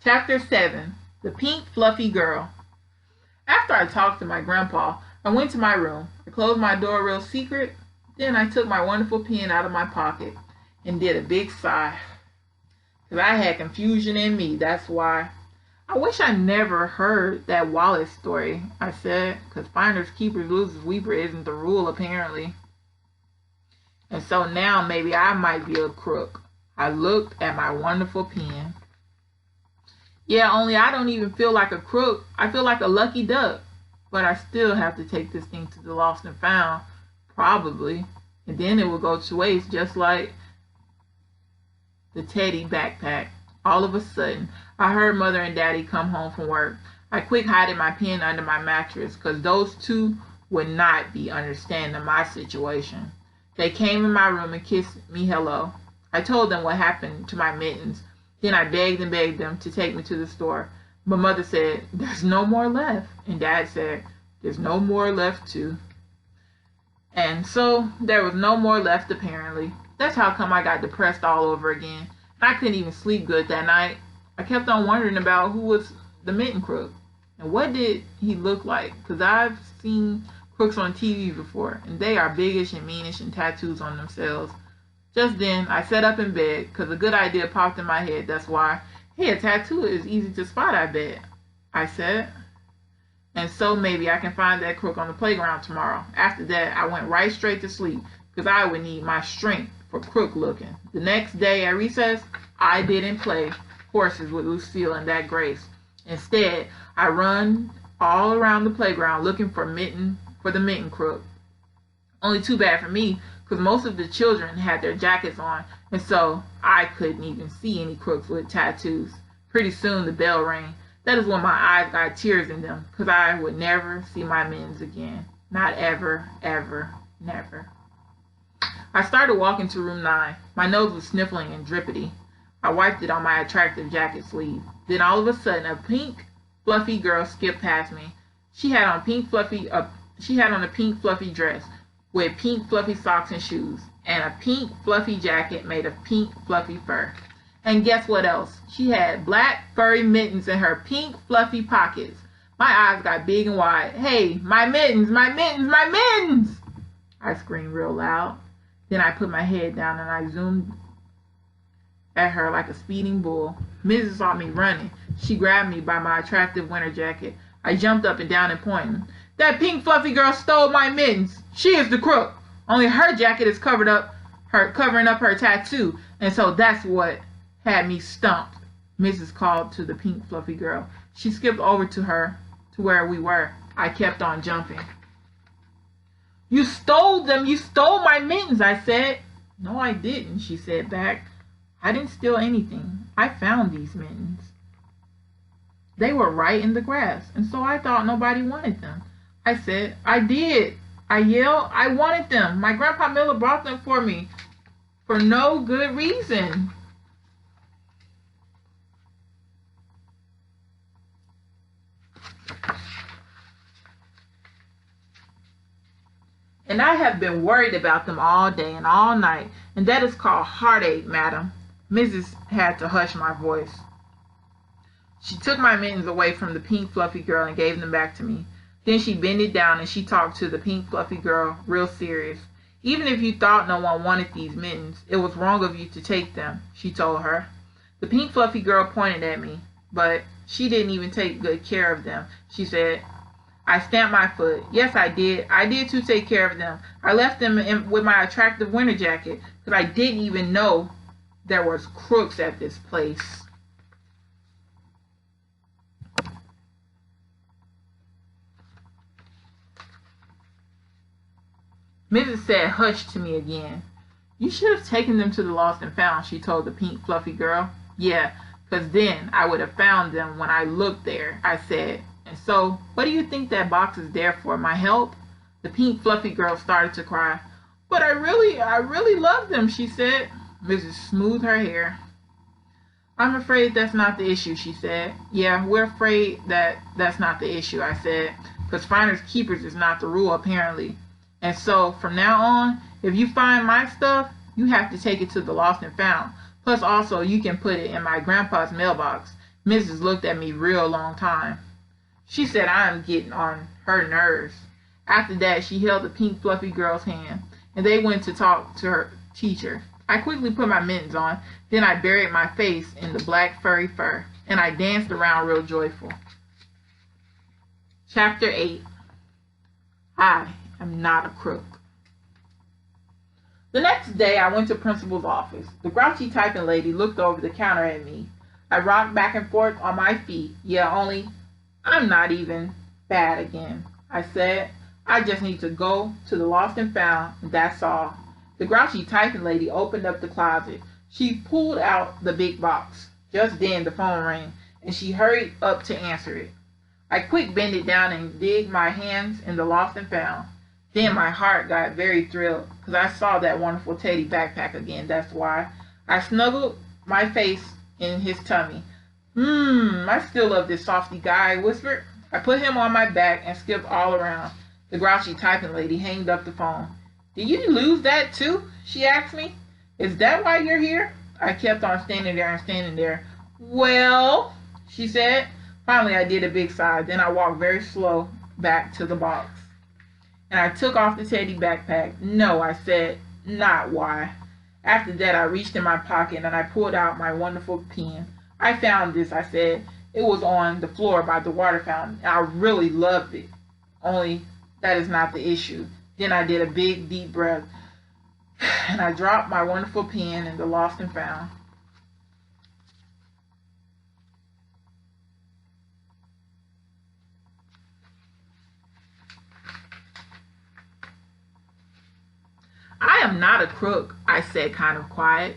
Chapter 7. The Pink Fluffy Girl. After I talked to my grandpa, I went to my room. I closed my door real secret. Then I took my wonderful pen out of my pocket and did a big sigh. Because I had confusion in me, that's why. I wish I never heard that Wallace story, I said, because finders keepers losers weeper isn't the rule apparently. And so now maybe I might be a crook. I looked at my wonderful pen. Yeah, only I don't even feel like a crook. I feel like a lucky duck. But I still have to take this thing to the lost and found, probably. And then it will go to waste just like the Teddy backpack. All of a sudden, I heard Mother and Daddy come home from work. I quick hided my pen under my mattress because those two would not be understanding my situation. They came in my room and kissed me hello. I told them what happened to my mittens. Then I begged and begged them to take me to the store. But Mother said, there's no more left. And Dad said, there's no more left too. And so there was no more left apparently. That's how come I got depressed all over again. I couldn't even sleep good that night. I kept on wondering about who was the mitten crook. And what did he look like? Because I've seen crooks on TV before. And they are biggish and meanish and tattoos on themselves. Just then, I sat up in bed because a good idea popped in my head. That's why, hey, a tattoo is easy to spot, I bet, I said. And so maybe I can find that crook on the playground tomorrow. After that, I went right straight to sleep because I would need my strength for crook looking. The next day at recess, I didn't play horses with Lucille and that Grace. Instead, I run all around the playground looking for the mitten crook. Only too bad for me, because most of the children had their jackets on, and so I couldn't even see any crooks with tattoos. Pretty soon the bell rang. That is when my eyes got tears in them, because I would never see my mittens again. Not ever, ever, never. I started walking to room 9. My nose was sniffling and drippity. I wiped it on my attractive jacket sleeve. Then all of a sudden, a pink, fluffy girl skipped past me. She had on a pink, fluffy dress with pink, fluffy socks and shoes, and a pink, fluffy jacket made of pink, fluffy fur. And guess what else? She had black, furry mittens in her pink, fluffy pockets. My eyes got big and wide. Hey, my mittens, my mittens, my mittens! I screamed real loud. Then I put my head down and I zoomed at her like a speeding bull. Mrs. saw me running. She grabbed me by my attractive winter jacket. I jumped up and down and pointing. That pink fluffy girl stole my mittens. She is the crook. Only her jacket is covering up her tattoo, and so that's what had me stumped. Mrs. called to the pink fluffy girl. She skipped over to her, to where we were. I kept on jumping. You stole them. You stole my mittens, I said. No, I didn't, she said back. I didn't steal anything. I found these mittens. They were right in the grass, and so I thought nobody wanted them. I said, I did. I yelled, I wanted them. My Grandpa Miller brought them for me for no good reason. And I have been worried about them all day and all night, and that is called heartache, madam. Mrs. had to hush my voice. She took my mittens away from the pink fluffy girl and gave them back to me. Then she bended down and she talked to the pink fluffy girl real serious. Even if you thought no one wanted these mittens, it was wrong of you to take them, she told her. The pink fluffy girl pointed at me, but she didn't even take good care of them, she said. I stamped my foot. Yes, I did. I did too take care of them. I left them with my attractive winter jacket because I didn't even know there was crooks at this place. Mrs. said hush to me again. You should have taken them to the lost and found, she told the pink fluffy girl. Yeah, because then I would have found them when I looked there, I said. And so, what do you think that box is there for, my help? The pink fluffy girl started to cry. But I really love them, she said. Mrs. smoothed her hair. I'm afraid that's not the issue, she said. Yeah, we're afraid that's not the issue, I said. Because finders keepers is not the rule, apparently. And so, from now on, if you find my stuff, you have to take it to the lost and found. Plus, also, you can put it in my grandpa's mailbox. Mrs. looked at me real long time. She said I am getting on her nerves. After that, she held the pink fluffy girl's hand, and they went to talk to her teacher. I quickly put my mittens on, then I buried my face in the black furry fur, and I danced around real joyful. Chapter 8. I am not a crook. The next day, I went to principal's office. The grouchy typing lady looked over the counter at me. I rocked back and forth on my feet. Yeah, only I'm not even bad again, I said. I just need to go to the lost and found, and that's all. The grouchy typing lady opened up the closet. She pulled out the big box. Just then the phone rang, and she hurried up to answer it. I quick bended down and digged my hands in the lost and found. Then my heart got very thrilled because I saw that wonderful Teddy backpack again, that's why. I snuggled my face in his tummy. I still love this softy guy, I whispered. I put him on my back and skipped all around. The grouchy typing lady hanged up the phone. Did you lose that too? She asked me. Is that why you're here? I kept on standing there. Well, she said. Finally, I did a big sigh. Then I walked very slow back to the box. And I took off the Teddy backpack. No, I said, not why. After that, I reached in my pocket and I pulled out my wonderful pen. I found this, I said. It was on the floor by the water fountain. I really loved it. Only that is not the issue. Then I did a big, deep breath. And I dropped my wonderful pen in the lost and found. I am not a crook, I said kind of quiet.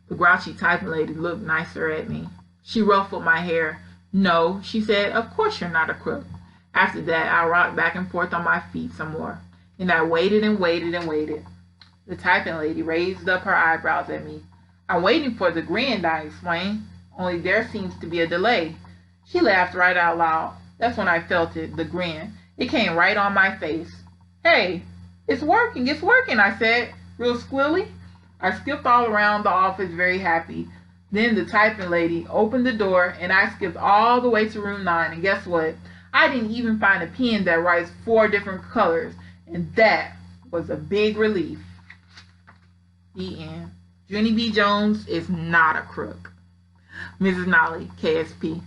The grouchy typing lady looked nicer at me. She ruffled my hair. No, she said, of course you're not a crook. After that, I rocked back and forth on my feet some more. And I waited and waited and waited. The typing lady raised up her eyebrows at me. I'm waiting for the grin, I explained. Only there seems to be a delay. She laughed right out loud. That's when I felt it, the grin. It came right on my face. Hey, it's working, I said, real squilly. I skipped all around the office very happy. Then the typing lady opened the door and I skipped all the way to room 9. And guess what? I didn't even find a pen that writes 4 different colors. And that was a big relief. The end. Junie B. Jones is not a crook. Mrs. Nollie, KSP.